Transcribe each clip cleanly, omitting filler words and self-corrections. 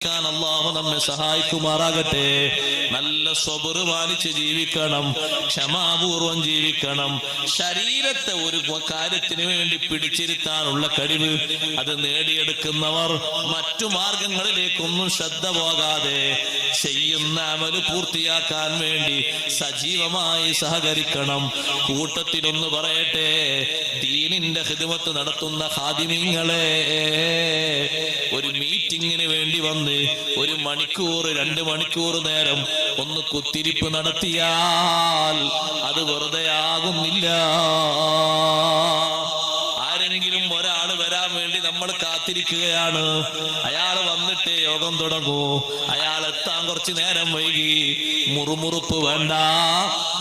അല്ലാഹു നമ്മെ സഹായിക്കുമാറാകട്ടെ. നല്ല സ്വബർ പാലിച്ച് ജീവിക്കണം, ക്ഷമാപൂർവം ജീവിക്കണം. ശരീരത്തെ ഒരു കാര്യത്തിന് വേണ്ടി പിടിച്ചിരുത്താനുള്ള കഴിവ് അത് നേടിയെടുക്കുന്നവർ മറ്റു മാർഗങ്ങളിലേക്കൊന്നും ശ്രദ്ധ പോകാതെ ചെയ്യുന്ന അമല് പൂർത്തിയാക്കാൻ വേണ്ടി സജീവമായി സഹകരിക്കണം. കൂട്ടത്തിലൊന്ന് പറയട്ടെ, ദീനിന്റെ ഖിദ്മത്ത് നടത്തുന്ന ഖാദിമീങ്ങളെ, ഒരു മീറ്റിങ്ങിന് വേണ്ടി വന്ന് 1 മണിക്കൂർ 2 മണിക്കൂർ നേരം ഒന്ന് കുത്തിരിപ്പ് നടത്തിയാൽ അത് വെറുതെ ആകുന്നില്ല. ആരെങ്കിലും ഒരാൾ വരാൻ വേണ്ടി നമ്മൾ കാത്തിരിക്കുകയാണ്. അയാൾ വന്നിട്ട് യോഗം തുടങ്ങൂ. അയാൾ എത്താൻ കുറച്ചു നേരം വൈകി. മുറുമുറുപ്പ് വേണ്ട,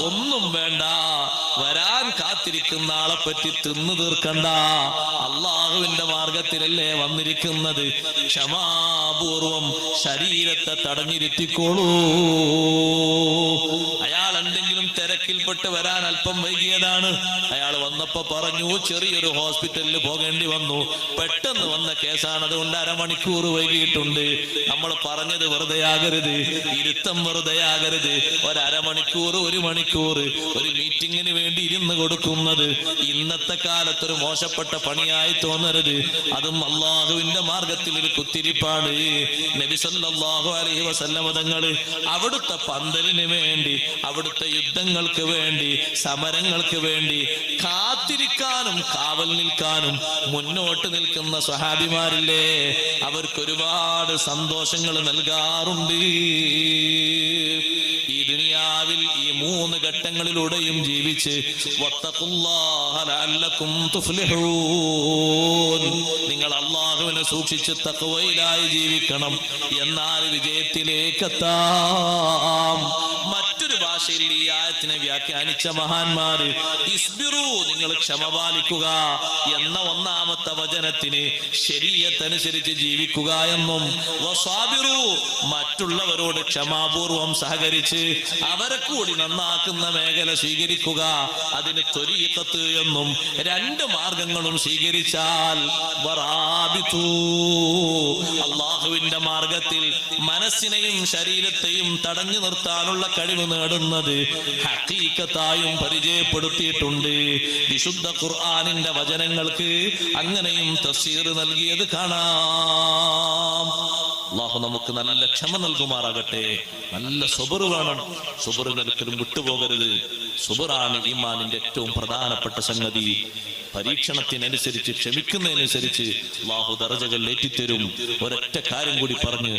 ഒന്നും വേണ്ട. വരാൻ കാത്തിരിക്കുന്ന ആളെ പറ്റി തിന്നു തീർക്കണ്ട. അള്ളാഹുവിന്റെ മാർഗത്തിലല്ലേ വന്നിരിക്കുന്നത്. ക്ഷമാപൂർവം ശരീരത്തെ തടഞ്ഞിരുത്തിക്കോളൂ. അയാൾ എന്തെങ്കിലും തിരക്കിൽപ്പെട്ട് വരാൻ അല്പം വൈകിയതാണ്. അയാൾ വന്നപ്പോ പറഞ്ഞു ചെറിയൊരു ഹോസ്പിറ്റലിൽ പോകേണ്ടി വന്നു, പെട്ടെന്ന് വന്ന കേസാണ്, അതുകൊണ്ട് 1/2 മണിക്കൂർ വൈകിയിട്ടുണ്ട്. നമ്മൾ പറഞ്ഞത് വെറുതെ ആകരുത്, ഇരുത്തം വെറുതെ ആകരുത്. 1/2 മണിക്കൂർ 1 മണിക്കൂർ ഒരു മീറ്റിങ്ങിന് വേണ്ടി ഇരുന്ന് കൊടുക്കുന്നത് ഇന്നത്തെ കാലത്തൊരു മോശപ്പെട്ട പണിയായി തോന്നരുത്. അതും അള്ളാഹുവിന്റെ മാർഗത്തിൽ ഒരു കുത്തിരിപ്പാണ്. നബി സല്ലല്ലാഹു അലൈഹി വസല്ലം തങ്ങള് അവിടുത്തെ പന്തലിന് വേണ്ടി, അവിടുത്തെ യുദ്ധങ്ങൾക്ക് വേണ്ടി, സമരങ്ങൾക്ക് വേണ്ടി കാത്തിരിക്കാനും കാവൽ നിൽക്കാനും മുന്നോട്ട് നിൽക്കുന്ന സ്വഹാബിമാരില്ലേ, അവർക്ക് ഒരുപാട് സന്തോഷങ്ങൾ നൽകാറുണ്ട്. ഈ ദുനിയാവിൽ ഈ 3 ഘട്ടങ്ങളിലൂടെയും ജീവിച്ച് വത്തഖുല്ലാഹ ലഅല്ലകും തുഫ്ലിഹൂൻ, നിങ്ങൾ അല്ലാഹുവിനെ സൂക്ഷിച്ച് തഖ്വയിലായി ജീവിക്കണം, എന്നാൽ വിജയത്തിലേക്ക് എത്താം. മറ്റൊരു ഭാഷയിൽ ഈ ആയത്തിനെ വ്യാഖ്യാനിച്ച മഹാന്മാര് ഇസ്ബിറു, നിങ്ങൾ ക്ഷമ പാലിക്കുക എന്ന 1ാമത്തെ വചനത്തിന് ശരീഅത്തനുസരിച്ച് ജീവിക്കുക എന്നും, വസ്വാബിറു, മറ്റുള്ളവരോട് ക്ഷമാപൂർവം സഹകരിച്ച് അവരെ കൂടി നന്നാക്കുന്ന മേഖല സ്വീകരിക്കുക, അതിന് ത്വരീഖത്ത് എന്നും 2 മാർഗങ്ങളും സ്വീകരിച്ചാൽ വറാബിതു, അല്ലാഹുവിന്റെ മാർഗത്തിൽ മനസ്സിനെയും ശരീരത്തെയും തടഞ്ഞു നിർത്താനുള്ള കഴിവ് നേടുന്നത് ഹഖീഖത്തായും പരിചയപ്പെടുത്തിയിട്ടുണ്ട്. വിശുദ്ധ ഖുർആനിന്റെ വചനങ്ങൾക്ക് അങ്ങനെയും തഫ്സീർ നൽകിയത് കാണാം. അല്ലാഹു നമുക്ക് നല്ല ക്ഷമ നൽകുമാറാകട്ടെ. നല്ല സുബർ വേണം, സുബറിന് ഒരിക്കലും വിട്ടുപോകരുത്. സുബറാണ് ഈമാനിന്റെ ഏറ്റവും പ്രധാനപ്പെട്ട സംഗതി. പരീക്ഷണത്തിനനുസരിച്ച്, ക്ഷമിക്കുന്നതിനനുസരിച്ച് അല്ലാഹു ദറജകൾ ഏറ്റിത്തരും. ഒരൊറ്റ കാര്യം കൂടി പറഞ്ഞു